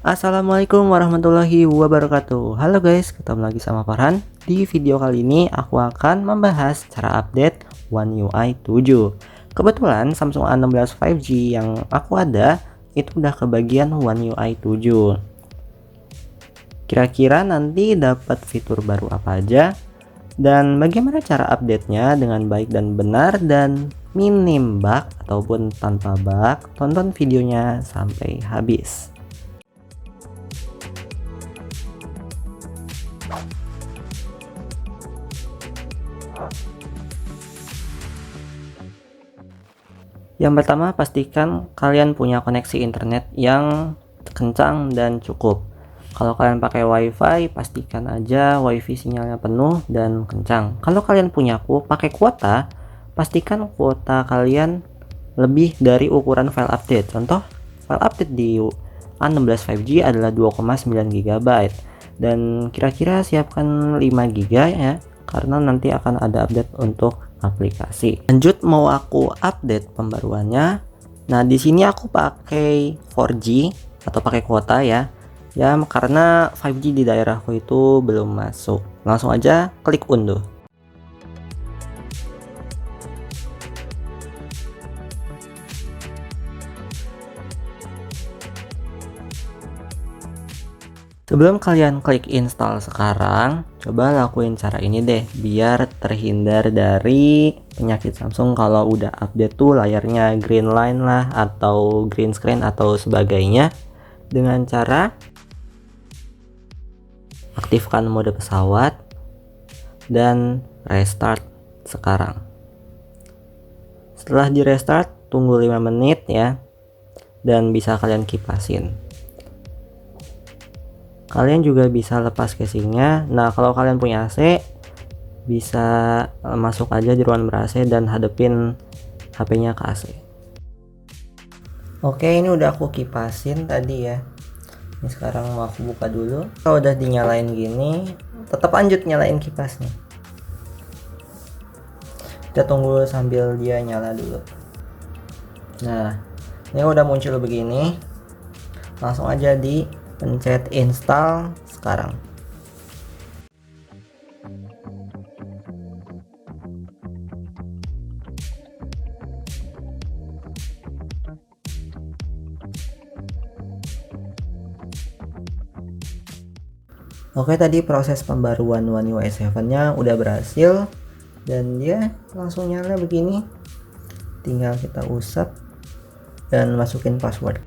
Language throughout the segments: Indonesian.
Assalamualaikum warahmatullahi wabarakatuh. Halo guys, ketemu lagi sama Farhan. Di video kali ini aku akan membahas cara update One UI 7. Kebetulan Samsung A16 5G yang aku ada itu udah kebagian One UI 7. Kira-kira nanti dapat fitur baru apa aja dan bagaimana cara update-nya dengan baik dan benar dan minim bug ataupun tanpa bug. Tonton videonya sampai habis. Yang pertama, pastikan kalian punya koneksi internet yang kencang dan cukup. Kalau kalian pakai WiFi, pastikan aja WiFi sinyalnya penuh dan kencang. Kalau kalian pakai kuota, pastikan kuota kalian lebih dari ukuran file update. Contoh, file update di A16 5G adalah 2,9 GB dan kira-kira siapkan 5 GB ya, karena nanti akan ada update untuk aplikasi. Lanjut, mau aku update pembaruannya. Nah, di sini aku pakai 4G atau pakai kuota ya. Ya, karena 5G di daerahku itu belum masuk. Langsung aja klik unduh. Sebelum kalian klik install sekarang, coba lakuin cara ini deh, biar terhindar dari penyakit Samsung kalau udah update tuh layarnya green line lah, atau green screen atau sebagainya. Dengan cara aktifkan mode pesawat dan restart sekarang. Setelah di restart, tunggu 5 menit ya, dan bisa kalian kipasin. Kalian juga bisa lepas casingnya. Nah, kalau kalian punya AC, bisa masuk aja di ruangan ber-AC dan hadepin HP-nya ke AC. Oke, ini udah aku kipasin tadi ya. Ini sekarang mau aku buka dulu. Kalau udah dinyalain gini, tetap lanjut nyalain kipasnya. Kita tunggu sambil dia nyala dulu. Nah, ini udah muncul begini. Langsung aja pencet install sekarang. Oke, tadi proses pembaruan One UI 7 nya udah berhasil dan dia langsung nyala begini. Tinggal kita usap dan masukin password.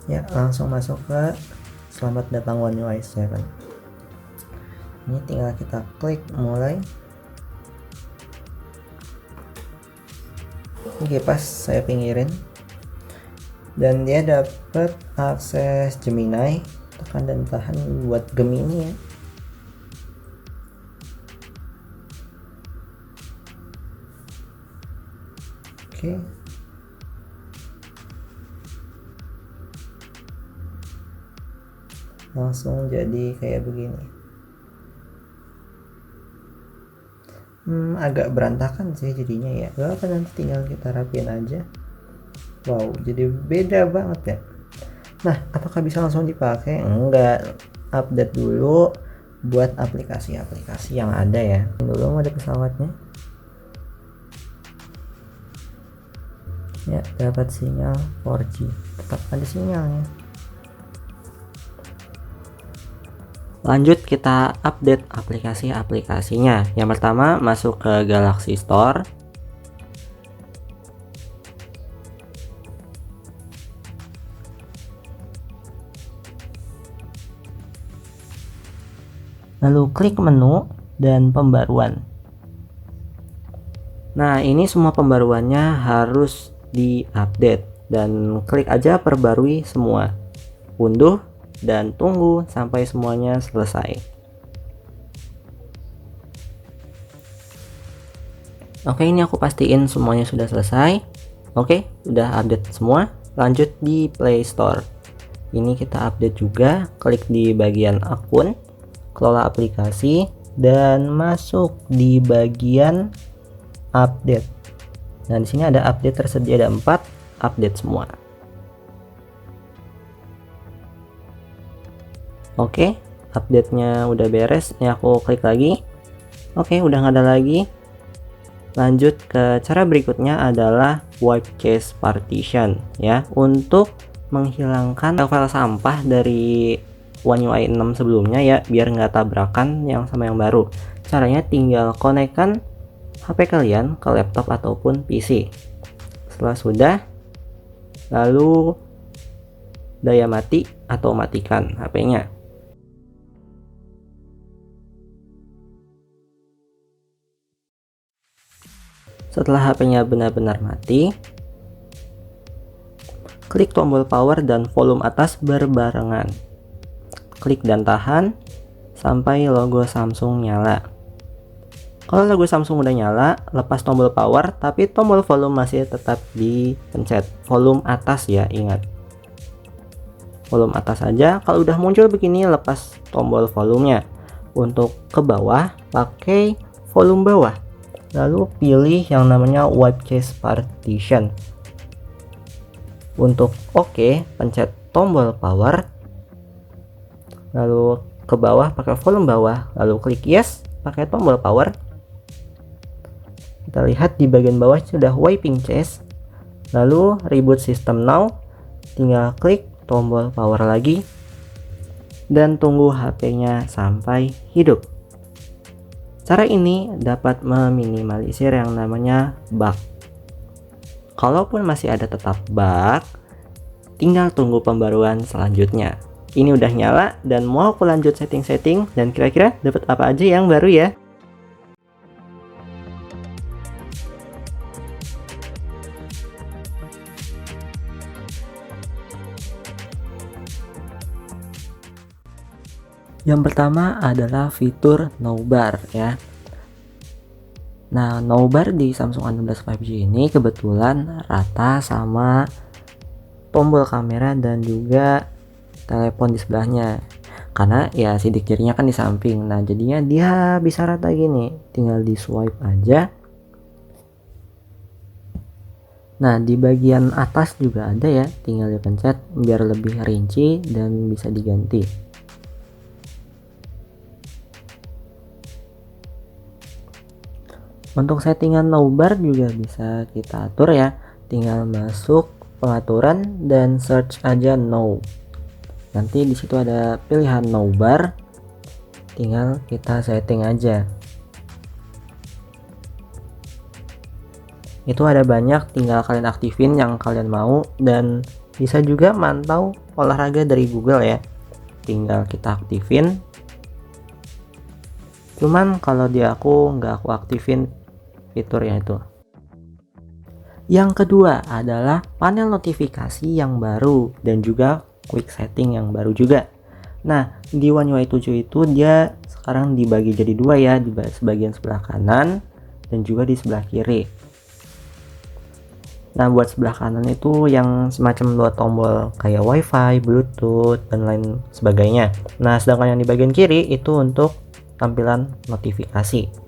Ya, langsung masuk ke selamat datang One UI 7. Ini tinggal kita klik mulai. Oke, pas saya pinggirin dan dia dapat akses Gemini. Tekan dan tahan buat Gemini ya. Oke. Langsung jadi kayak begini. Agak berantakan sih jadinya ya. Gak apa, nanti tinggal kita rapiin aja. Wow, jadi beda banget ya. Nah, apakah bisa langsung dipakai? Enggak. Update dulu buat aplikasi-aplikasi yang ada ya. Dulu mode pesawatnya. Ya, dapat sinyal 4G. Tetap ada sinyalnya. Lanjut, kita update aplikasi-aplikasinya. Yang pertama, masuk ke Galaxy Store. Lalu klik menu dan pembaruan. Nah, ini semua pembaruannya harus diupdate dan klik aja perbarui semua. Unduh dan tunggu sampai semuanya selesai. Oke, ini aku pastiin semuanya sudah selesai. Oke, udah update semua. Lanjut di Play Store. Ini kita update juga. Klik di bagian akun, kelola aplikasi, dan masuk di bagian update. Nah, di sini ada update tersedia, ada 4 update semua. Oke, update-nya udah beres. Ini aku klik lagi. Oke, udah nggak ada lagi. Lanjut ke cara berikutnya adalah wipe cache partition ya, untuk menghilangkan file sampah dari One UI 6 sebelumnya ya, biar nggak tabrakan yang sama yang baru. Caranya tinggal konekkan HP kalian ke laptop ataupun PC. Setelah sudah, lalu daya mati atau matikan HP-nya. Setelah HP-nya benar-benar mati, klik tombol power dan volume atas berbarengan. Klik dan tahan sampai logo Samsung nyala. Kalau logo Samsung udah nyala, lepas tombol power, tapi tombol volume masih tetap dipencet. Volume atas ya, ingat. Volume atas aja. Kalau udah muncul begini, lepas tombol volumenya. Untuk ke bawah, pakai volume bawah. Lalu pilih yang namanya wipe cache partition. Untuk OK, pencet tombol power. Lalu ke bawah pakai volume bawah, lalu klik yes, pakai tombol power. Kita lihat di bagian bawah sudah wiping cache. Lalu reboot system now, tinggal klik tombol power lagi dan tunggu HP-nya sampai hidup. Cara ini dapat meminimalisir yang namanya bug. Kalaupun masih ada tetap bug, tinggal tunggu pembaruan selanjutnya. Ini udah nyala dan mau aku lanjut setting-setting, dan kira-kira dapat apa aja yang baru ya? Yang pertama adalah fitur no bar ya. Nah, no bar di Samsung A16 5G ini kebetulan rata sama tombol kamera dan juga telepon di sebelahnya. Karena ya sidik jarinya kan di samping. Nah, jadinya dia bisa rata gini. Tinggal di swipe aja. Nah, di bagian atas juga ada ya. Tinggal dipencet biar lebih rinci dan bisa diganti. Untuk settingan no bar juga bisa kita atur ya. Tinggal masuk pengaturan dan search aja no. Nanti di situ ada pilihan no bar. Tinggal kita setting aja. Itu ada banyak, tinggal kalian aktifin yang kalian mau, dan bisa juga mantau olahraga dari Google ya. Tinggal kita aktifin. Cuman kalau di aku nggak aku aktifin fiturnya itu. Yang kedua adalah panel notifikasi yang baru dan juga quick setting yang baru juga. Nah, di One UI 7 itu dia sekarang dibagi jadi dua ya, di sebagian sebelah kanan dan juga di sebelah kiri. Nah, buat sebelah kanan itu yang semacam dua tombol kayak WiFi, Bluetooth, dan lain sebagainya. Nah, sedangkan yang di bagian kiri itu untuk tampilan notifikasi.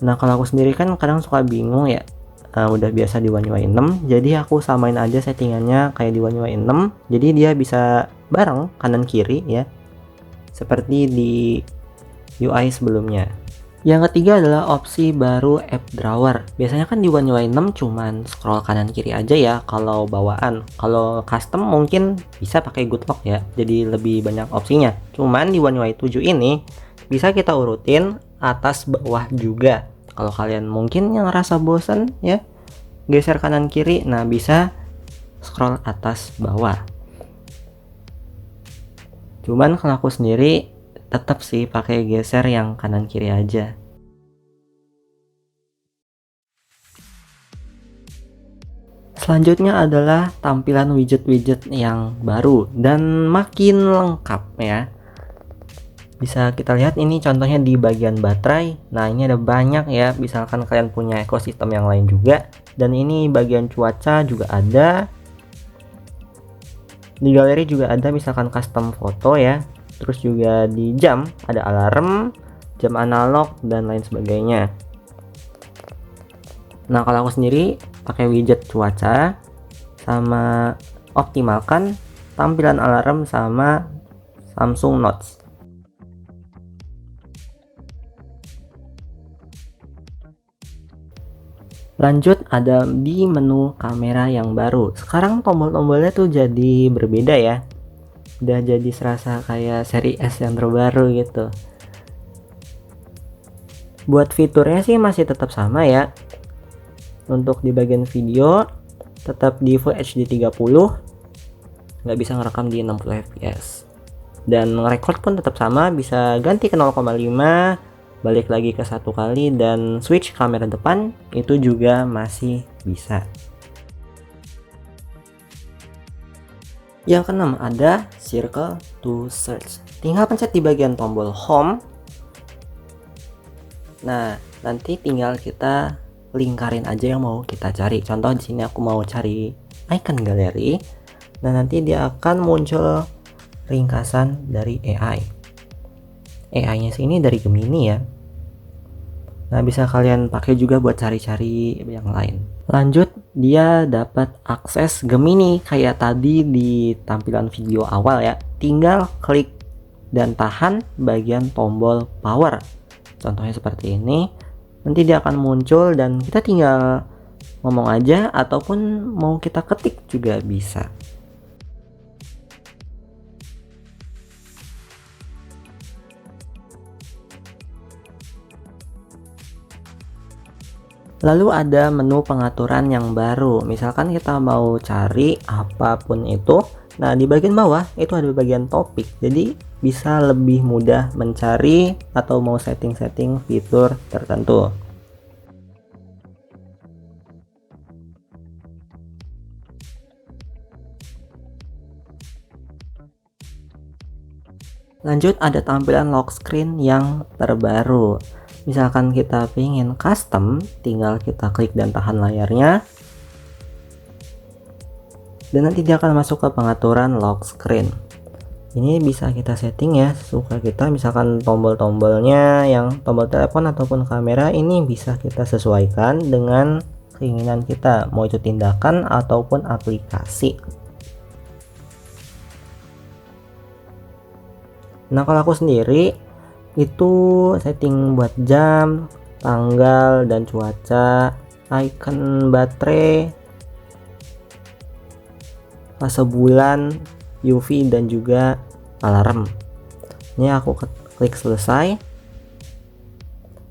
Nah, kalau aku sendiri kan kadang suka bingung ya. Udah biasa di One UI 6, jadi aku samain aja settingannya kayak di One UI 6. Jadi dia bisa bareng kanan kiri ya, seperti di UI sebelumnya. Yang ketiga adalah opsi baru app drawer. Biasanya kan di One UI 6 cuman scroll kanan kiri aja ya kalau bawaan. Kalau custom mungkin bisa pakai good lock ya, jadi lebih banyak opsinya. Cuman di One UI 7 ini bisa kita urutin atas bawah juga. Kalau kalian mungkin yang ngerasa bosan ya geser kanan kiri, nah bisa scroll atas bawah. Cuman kalau aku sendiri tetap sih pakai geser yang kanan kiri aja. Selanjutnya adalah tampilan widget-widget yang baru dan makin lengkap ya. Bisa kita lihat ini contohnya di bagian baterai. Nah, ini ada banyak ya, misalkan kalian punya ekosistem yang lain juga. Dan ini bagian cuaca juga ada. Di galeri juga ada misalkan custom foto ya. Terus juga di jam ada alarm, jam analog, dan lain sebagainya. Nah, kalau aku sendiri pakai widget cuaca sama optimalkan tampilan alarm sama Samsung Notes. Lanjut ada di menu kamera yang baru. Sekarang tombol-tombolnya tuh jadi berbeda ya. Udah jadi serasa kayak seri S yang terbaru gitu. Buat fiturnya sih masih tetap sama ya. Untuk di bagian video tetap di Full HD 30, nggak bisa ngerekam di 60 fps. Dan record pun tetap sama, bisa ganti ke 0,5, balik lagi ke 1 kali, dan switch kamera depan itu juga masih bisa. Yang keenam ada circle to search. Tinggal pencet di bagian tombol home. Nah, nanti tinggal kita lingkarin aja yang mau kita cari. Contoh di sini aku mau cari icon galeri. Nah, nanti dia akan muncul ringkasan dari AI. AI-nya sini dari Gemini ya. Nah, bisa kalian pakai juga buat cari-cari yang lain. Lanjut, dia dapat akses Gemini kayak tadi di tampilan video awal ya. Tinggal klik dan tahan bagian tombol power. Contohnya seperti ini. Nanti dia akan muncul dan kita tinggal ngomong aja ataupun mau kita ketik juga bisa. Lalu ada menu pengaturan yang baru. Misalkan kita mau cari apapun itu. Nah, di bagian bawah itu ada bagian topik. Jadi bisa lebih mudah mencari atau mau setting-setting fitur tertentu. Lanjut ada tampilan lock screen yang terbaru. Misalkan kita ingin custom, tinggal kita klik dan tahan layarnya. Dan nanti dia akan masuk ke pengaturan lock screen. Ini bisa kita setting ya sesuka kita. Misalkan tombol-tombolnya yang tombol telepon ataupun kamera ini bisa kita sesuaikan dengan keinginan kita, mau itu tindakan ataupun aplikasi. Nah, kalau aku sendiri itu setting buat jam, tanggal, dan cuaca, icon baterai, fase bulan, UV, dan juga alarm. Ini aku klik selesai,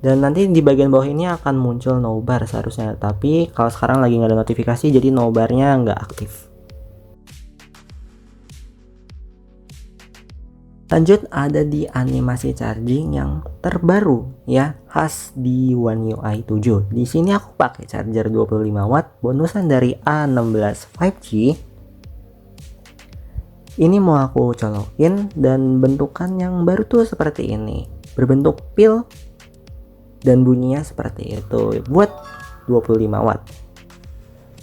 dan nanti di bagian bawah ini akan muncul no bar seharusnya, tapi kalau sekarang lagi nggak ada notifikasi jadi no barnya nggak aktif. Lanjut ada di animasi charging yang terbaru ya, khas di One UI 7. Di sini aku pakai charger 25 watt bonusan dari A16 5G. Ini mau aku colokin dan bentukan yang baru tuh seperti ini. Berbentuk pil dan bunyinya seperti itu buat 25 watt.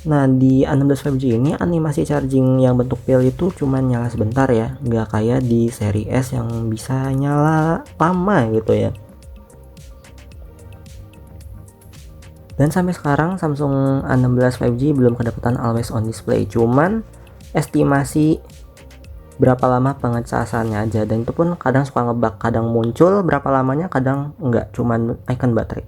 Nah, di A16 5G ini animasi charging yang bentuk pil itu cuma nyala sebentar ya, nggak kayak di seri S yang bisa nyala lama gitu ya. Dan sampai sekarang Samsung A16 5G belum kedapatan always on display, cuman estimasi berapa lama pengecasannya aja, dan itu pun kadang suka ngebug, kadang muncul berapa lamanya, kadang enggak, cuman icon baterai.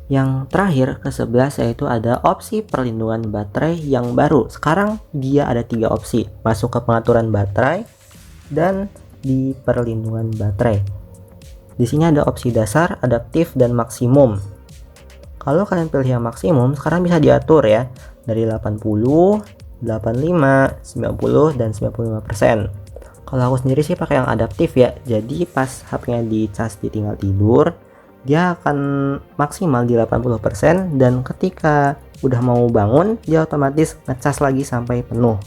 Yang terakhir ke-11 yaitu ada opsi perlindungan baterai yang baru. Sekarang dia ada 3 opsi, masuk ke pengaturan baterai dan di perlindungan baterai. Di sini ada opsi dasar, adaptif, dan maksimum. Kalau kalian pilih yang maksimum, sekarang bisa diatur ya dari 80, 85, 90, dan 95%. Kalau aku sendiri sih pakai yang adaptif ya. Jadi pas HP-nya dicas ditinggal tidur, dia akan maksimal di 80%, dan ketika udah mau bangun dia otomatis ngecas lagi sampai penuh.